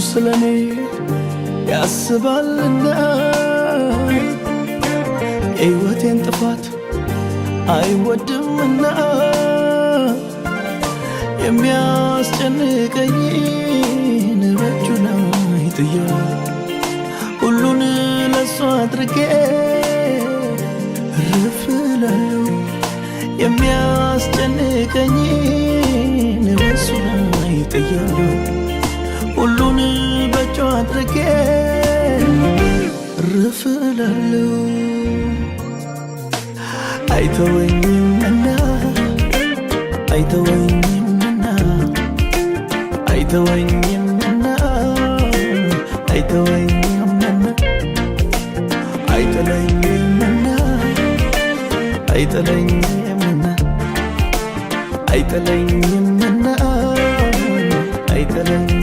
ስለኔ ያስባልና ሕይወቴን ጥፋት አይወድምና የሚያስጨንቀኝን በእጁ ላይ ጥዬ ሁሉን ለሱ አድርጌ እረፍ እላለሁ። የሚያስጨንቀኝን በሱ ላይ ጥያለሁ ሁሉን በእጁ አድርጌ እረፍ እላለሁ። አይተወኝምና አይተወኝምና አይተወኝምና አይተወኝምና አይጥለኝምና አይጥለኝምና አይጥለኝምና አይጥለኝ